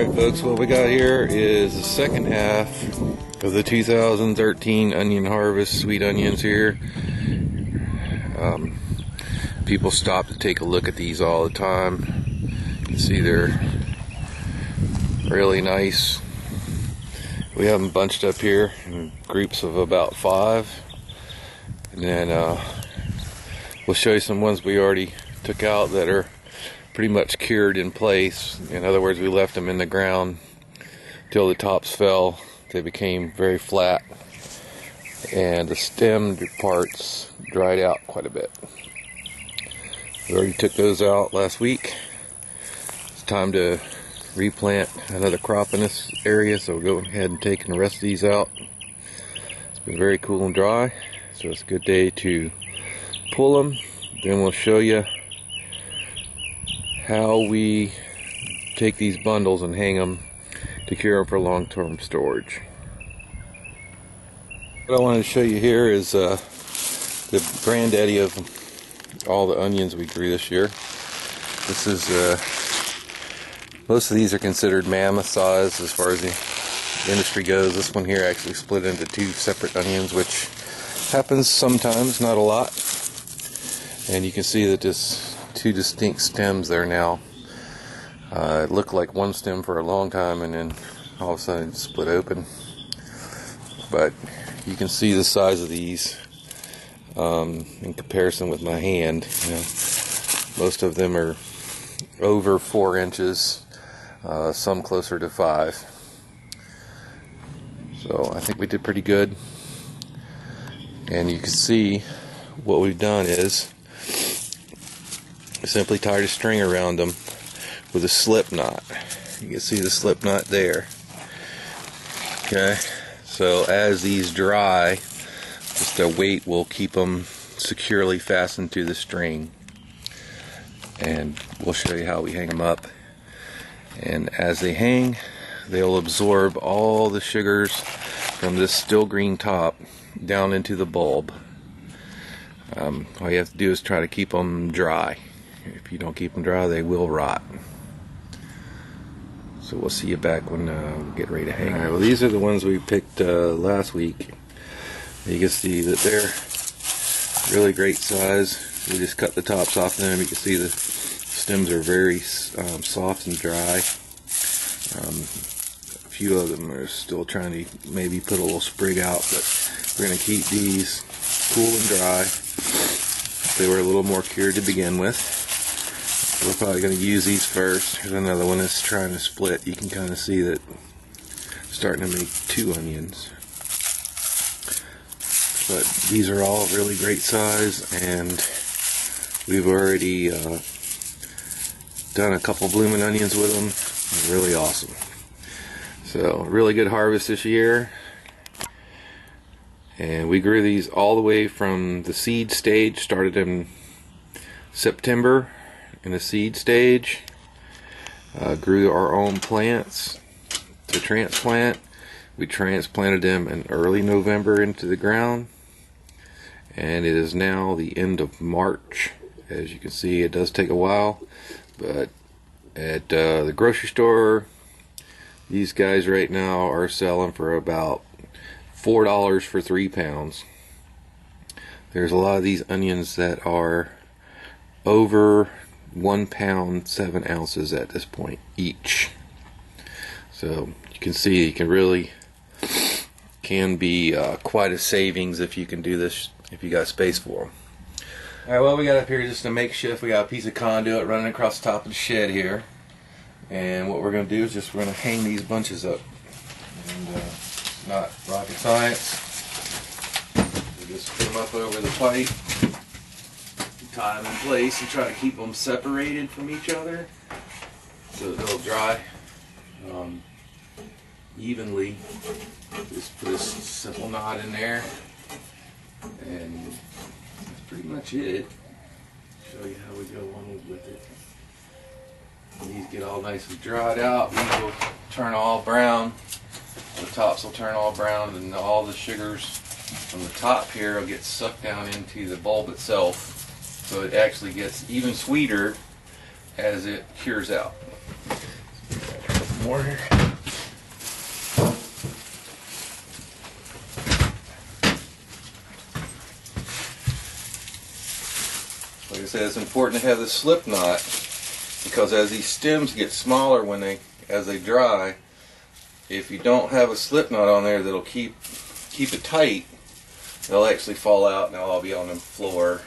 Alright folks, what we got here is the second half of the 2013 onion harvest. Sweet onions here. People stop to take a look at these all the time. You can see they're really nice. We have them bunched up here in groups of about 5. And then we'll show you some ones we already took out that are pretty much cured in place. In other words, we left them in the ground till the tops fell. They became very flat and the stemmed parts dried out quite a bit. We already took those out last week. It's time to replant another crop in this area, so we'll go ahead and take the rest of these out. It's been very cool and dry, so it's a good day to pull them. Then we'll show you how we take these bundles and hang them to cure them for long-term storage. What I wanted to show you here is the granddaddy of all the onions we grew this year. This is most of these are considered mammoth size as far as the industry goes. This one here actually split into 2 separate onions, which happens sometimes, not a lot. And you can see that there's 2 distinct stems there now. It looked like one stem for a long time, and then all of a sudden it split open. But you can see the size of these in comparison with my hand. You know, most of them are over 4 inches, some closer to 5. So I think we did pretty good. And you can see what we've done is simply tied a string around them with a slip knot. You can see the slip knot there. Okay, so as these dry, just the weight will keep them securely fastened to the string. And we'll show you how we hang them up. And as they hang, they'll absorb all the sugars from this still green top down into the bulb. All you have to do is try to keep them dry. If you don't keep them dry, they will rot. So we'll see you back when we get ready to hang. Alright, well, these are the ones we picked last week. You can see that they're really great size. We just cut the tops off them. You can see the stems are very soft and dry. A few of them are still trying to maybe put a little sprig out, but we're going to keep these cool and dry. They were a little more cured to begin with. We're probably going to use these first. Here's another one that's trying to split. You can kind of see that it's starting to make 2 onions. But these are all really great size, and we've already done a couple blooming onions with them. They're really awesome. So really good harvest this year. And we grew these all the way from the seed stage. Started in September in the seed stage. Grew our own plants to transplant. We transplanted them in early November into the ground. And it is now the end of March. As you can see, it does take a while. But at the grocery store, these guys right now are selling for about $4 for 3 pounds. There's a lot of these onions that are over 1 pound 7 ounces at this point each. So you can see you can really be quite a savings if you can do this, if you got space for them. Alright, well, we got up here just a makeshift. We got a piece of conduit running across the top of the shed here. And what we're going to do is we're going to hang these bunches up. And not rocket science. We just put them up over the pipe, tie them in place, and try to keep them separated from each other so that they'll dry evenly. Just put a simple knot in there, and that's pretty much it. Show you how we go on with it. When these get all nice and dried out, these will turn all brown. The tops will turn all brown, and all the sugars from the top here will get sucked down into the bulb itself, so it actually gets even sweeter as it cures out. some more here. Like I said, it's important to have the slip knot because as these stems get smaller as they dry, if you don't have a slip knot on there that'll keep it tight, they'll actually fall out and they'll all be on the floor.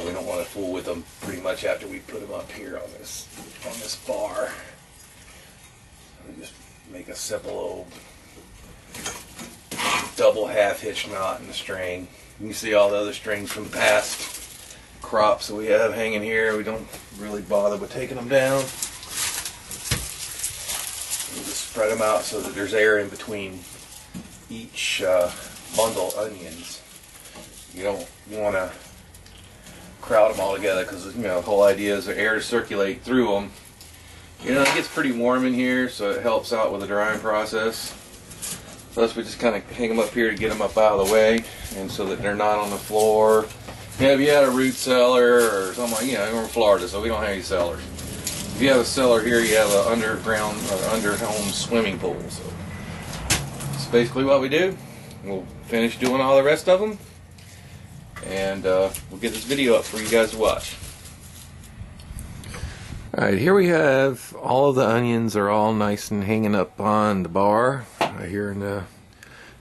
We don't want to fool with them pretty much after we put them up here on this bar. We just make a simple old double half hitch knot in the string. You can see all the other strings from past crops that we have hanging here. We don't really bother with taking them down. We just spread them out so that there's air in between each bundle of onions. You don't want to crowd them all together because the whole idea is the air to circulate through them. It gets pretty warm in here, so it helps out with the drying process. Plus, we just kind of hang them up here to get them up out of the way, and so that they're not on the floor. If you had a root cellar or something like, we're in Florida, so we don't have any cellars. If you have a cellar here, you have an underground or under-home swimming pool. So that's basically what we do. We'll finish doing all the rest of them, and we'll get this video up for you guys to watch. Alright, here we have all of the onions are all nice and hanging up on the bar here in the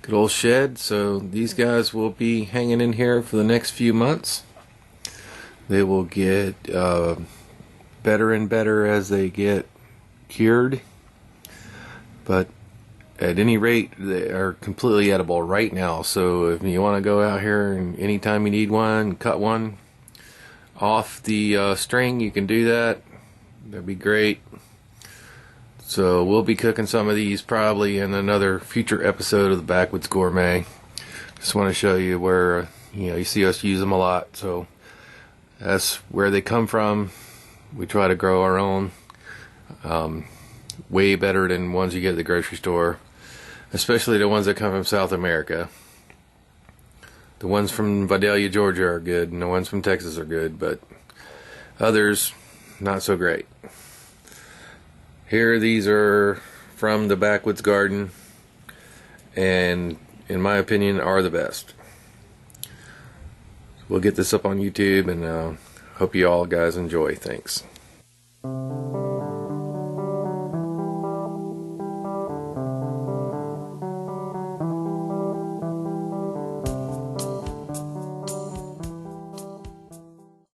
good old shed. So these guys will be hanging in here for the next few months. They will get better and better as they get cured, but at any rate they are completely edible right now. So if you want to go out here and anytime you need one, cut one off the string, you can do that. That'd be great. So we'll be cooking some of these probably in another future episode of the Backwoods Gourmet. Just want to show you where you see us use them a lot. So that's where they come from. We try to grow our own. Way better than ones you get at the grocery store, especially the ones that come from South America. The ones from Vidalia, Georgia are good, and the ones from Texas are good, but others not so great. Here, these are from the Backwoods Garden, and in my opinion are the best. We'll get this up on YouTube, and hope you all guys enjoy. Thanks.